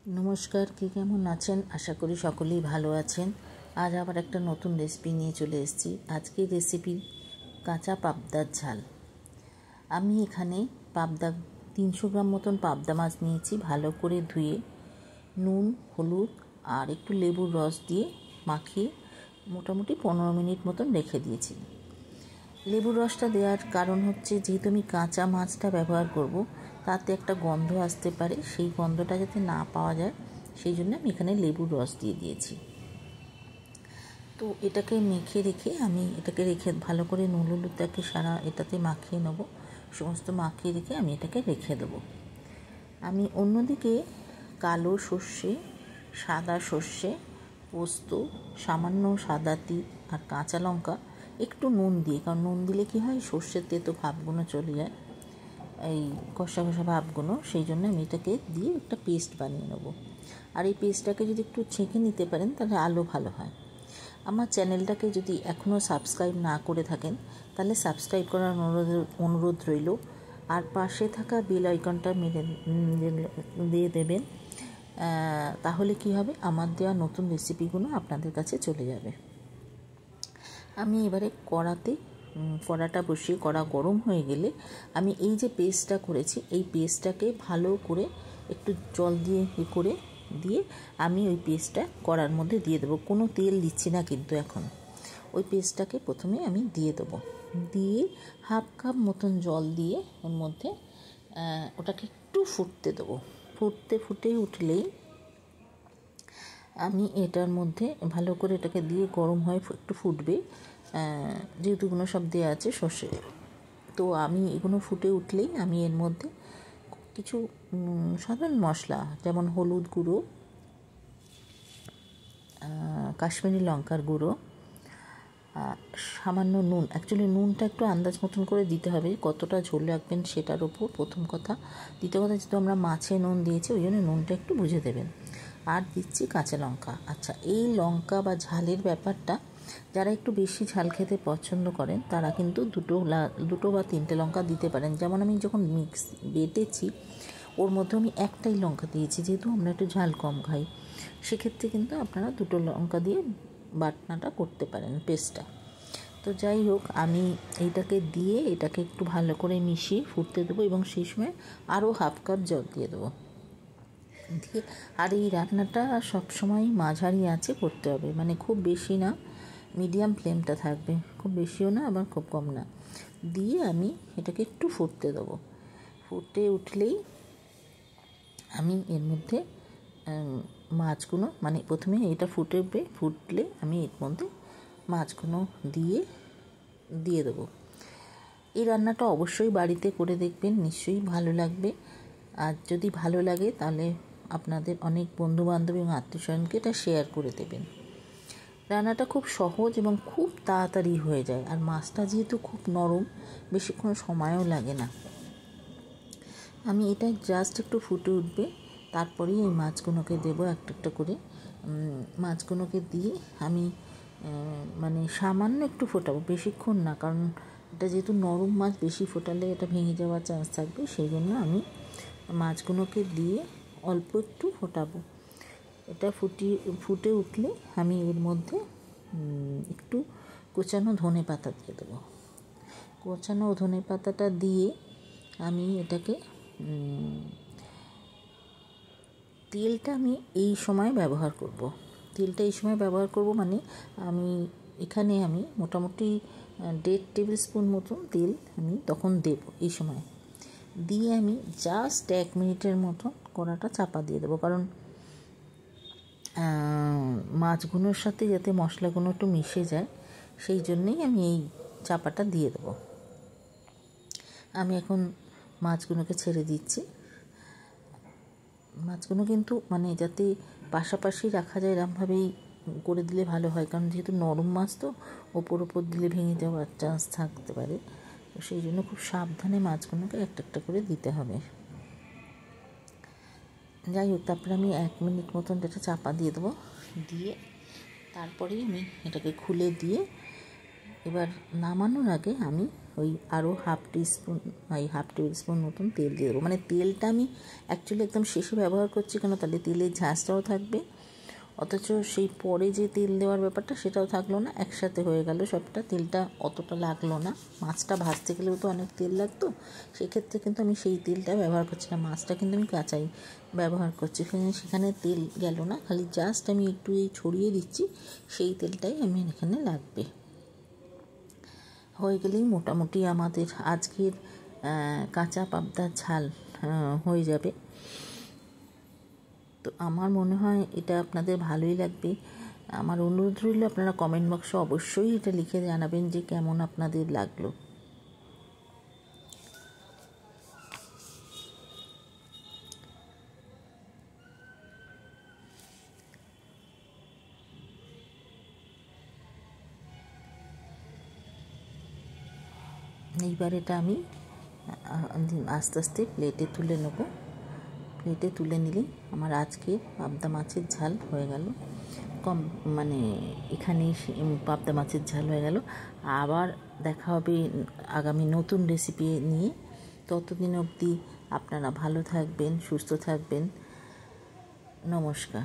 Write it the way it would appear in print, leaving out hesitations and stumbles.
নমস্কার, কে কেমন আছেন? আশা করি সকলেই ভালো আছেন। আজ আবার একটা নতুন রেসিপি নিয়ে চলে এসেছি। আজকের রেসিপি কাঁচা পাবদার ঝাল। আমি এখানে 300 গ্রাম মতন পাবদা মাছ নিয়েছি। ভালো করে ধুয়ে নুন, হলুদ আর একটু লেবুর রস দিয়ে মাখিয়ে মোটামুটি 15 মিনিট মতন রেখে দিয়েছি। লেবুর রসটা দেওয়ার কারণ হচ্ছে, যেহেতু আমি কাঁচা মাছটা ব্যবহার করব, তাতে একটা গন্ধ আসতে পারে। সেই গন্ধটা যাতে না পাওয়া যায়, সেই জন্য আমি এখানে লেবুর রস দিয়ে দিয়েছি। তো এটাকে রেখে ভালো করে নুন হলুদটাকে সারা এটাতে মাখিয়ে নেব। সমস্ত মাখিয়ে রেখে আমি এটাকে রেখে দেবো। আমি অন্যদিকে কালো সর্ষে, সাদা সর্ষে, পোস্ত, সামান্য সাদা তিল আর কাঁচা লঙ্কা একটু নুন দিয়ে, কারণ নুন দিলে কী হয়, সর্ষের তেতো ভাবগুলো চলে যায়, এই কষা কষা ভাবগুলো, সেই জন্য আমি এটাকে দিয়ে একটা পেস্ট বানিয়ে নেব। আর এই পেস্টটাকে যদি একটু ছেঁকে নিতে পারেন তাহলে আরও ভালো হয়। আমার চ্যানেলটাকে যদি এখনও সাবস্ক্রাইব না করে থাকেন তাহলে সাবস্ক্রাইব করার অনুরোধ রইল। আর পাশে থাকা বেল আইকনটা দিয়ে দেবেন। তাহলে কি হবে, আমার দেওয়া নতুন রেসিপিগুলো আপনাদের কাছে চলে যাবে। আমি এবারে কড়াটা বসিয়ে, কড়া গরম হয়ে গেলে আমি এই যে পেস্টটা করেছি, এই পেস্টটাকে ভালো করে একটু জল দিয়ে আমি ওই পেস্টটা কড়ার মধ্যে দিয়ে দেবো। কোনো তেল দিচ্ছি না কিন্তু এখন। ওই পেস্টটাকে প্রথমে আমি দিয়ে দেবো। দিয়ে হাফ কাপ মতন জল দিয়ে ওর মধ্যে ওটাকে একটু ফুটতে দেবো। ফুটে উঠলেই আমি এটার মধ্যে ভালো করে এটাকে দিয়ে গরম হয়ে একটু ফুটবে, যেহেতু এগুলো সব দেওয়া আছে সর্ষে। তো আমি এগুলো ফুটে উঠলেই আমি এর মধ্যে কিছু সাধারণ মশলা, যেমন হলুদ গুঁড়ো, কাশ্মীরি লঙ্কার গুঁড়ো, সামান্য নুন। অ্যাকচুয়ালি নুনটা একটু আন্দাজ মতন করে দিতে হবে, কতটা ঝোল রাখবেন সেটার ওপর প্রথম কথা। দ্বিতীয় কথা, যেহেতু আমরা মাছে নুন দিয়েছি, ওই জন্য নুনটা একটু বুঝে দেবেন। আর দিচ্ছি কাঁচা লঙ্কা। আচ্ছা, এই লঙ্কা বা ঝালের ব্যাপারটা, যারা একটু বেশি ঝাল খেতে পছন্দ করেন তারা কিন্তু দুটো বা তিনটে লঙ্কা দিতে পারেন। যেমন আমি যখন বেটেছি, ওর মধ্যে আমি একটাই লঙ্কা দিয়েছি, যেহেতু আমরা একটু ঝাল কম খাই। সেক্ষেত্রে কিন্তু আপনারা দুটো লঙ্কা দিয়ে বাটনাটা করতে পারেন, পেস্টটা। তো যাই হোক, আমি এটাকে একটু ভালো করে মিশিয়ে ফুটতে দেবো, এবং সেই সময় আরও হাফ কাপ জল দিয়ে দেবো। আর এই রান্নাটা সবসময় মাঝারি আঁচে করতে হবে, মানে খুব বেশি না, মিডিয়াম ফ্লেমটা থাকবে, খুব বেশিও না আবার খুব কম না। দিয়ে আমি এটাকে একটু ফুটতে দেবো। ফুটে উঠলেই আমি এর মধ্যে মাছগুলো, মানে প্রথমে এটা ফুটলে আমি এর মধ্যে মাছগুলো দিয়ে দেবো। এই রান্নাটা অবশ্যই বাড়িতে করে দেখবেন, নিশ্চয়ই ভালো লাগবে। আর যদি ভালো লাগে তাহলে আপনাদের অনেক বন্ধুবান্ধব এবং আত্মীয়স্বজনকে এটা শেয়ার করে দেবেন। রান্নাটা খুব সহজ এবং খুব তাড়াতাড়ি হয়ে যায়। আর মাছটা যেহেতু খুব নরম, বেশিক্ষণ সময়ও লাগে না। আমি এটা জাস্ট একটু ফুটে উঠবে, তারপরেই এই মাছগুলোকে দেবো একটা করে। মাছগুলোকে দিয়ে আমি মানে সামান্য একটু ফোটাবো, বেশিক্ষণ না, কারণ এটা যেহেতু নরম মাছ, বেশি ফোটালে এটা ভেঙে যাওয়ার চান্স থাকবে। সেই জন্য আমি মাছগুলোকে দিয়ে অল্প একটু ফোটাবো। এটা ফুটে উঠলে আমি এর মধ্যে একটু কোচানো ধনে পাতা দিয়ে দেবো। কোচানো ধনে পাতাটা দিয়ে আমি এটাকে, তেলটা আমি এই সময় ব্যবহার করব, মানে আমি মোটামুটি 1.5 টেবিল স্পুন মতন তেল আমি তখন দেব। এই সময় দিয়ে আমি জাস্ট 1 মিনিটের মতো কড়াটা চাপা দিয়ে দেবো, কারণ মাছগুলোর সাথে যাতে মশলাগুলো একটু মিশে যায়, সেই জন্যেই আমি এই চাপাটা দিয়ে দেবো। আমি এখন মাছগুলোকে ছেড়ে দিচ্ছি। মাছগুলো কিন্তু মানে যাতে পাশাপাশি রাখা যায় এরমভাবেই করে দিলে ভালো হয়, কারণ যেহেতু নরম মাছ, তো ওপর দিলে ভেঙে যাওয়ার চান্স থাকতে পারে। তো সেই জন্য খুব সাবধানে মাছগুলোকে একটা করে দিতে হবে। যাই হোক, তারপরে আমি 1 মিনিট মতন এটা চাপা দিয়ে দেবো। দিয়ে তারপরেই আমি এটাকে খুলে দিয়ে, এবার নামানোর আগে আমি ওই আরও হাফ টেবিল স্পুন মতন তেল দিয়ে দেবো। মানে তেলটা আমি অ্যাকচুয়ালি একদম শেষে ব্যবহার করছি কেন, তাহলে তেলের ঝাঁঝটাও থাকবে, অথচ সেই পরে যে তেল দেওয়ার ব্যাপারটা সেটাও থাকলো না, একসাথে হয়ে গেল সবটা, তেলটা অতটা লাগলো না। মাছটা ভাজতে গেলেও তো অনেক তেল লাগতো, সেক্ষেত্রে কিন্তু আমি সেই তেলটা ব্যবহার করছি না, মাছটা কিন্তু আমি কাঁচাই ব্যবহার করছি, সেখানে তেল গেল না, খালি জাস্ট আমি একটু এই ছড়িয়ে দিচ্ছি, সেই তেলটাই আমি এখানে লাগবে। হয়ে গেলেই মোটামুটি আমাদের আজকের কাঁচা পাবদার ঝাল হয়ে যাবে। তো আমার মনে হয় এটা আপনাদের ভালোই লাগবে। আমার অনুরোধ রইল আপনারা কমেন্ট বক্সে অবশ্যই এটা লিখে জানাবেন যে কেমন আপনাদের লাগলো। এইবার এটা আমি আস্তে আস্তে প্লেটে তুলে নেব। প্লেটে তুলে নিলেই আমার আজকের পাবদা মাছের ঝাল হয়ে গেল। মানে এখানেই পাবদা মাছের ঝাল হয়ে গেল। আবার দেখা হবে আগামী নতুন রেসিপি নিয়ে। ততদিন অবধি আপনারা ভালো থাকবেন, সুস্থ থাকবেন। নমস্কার।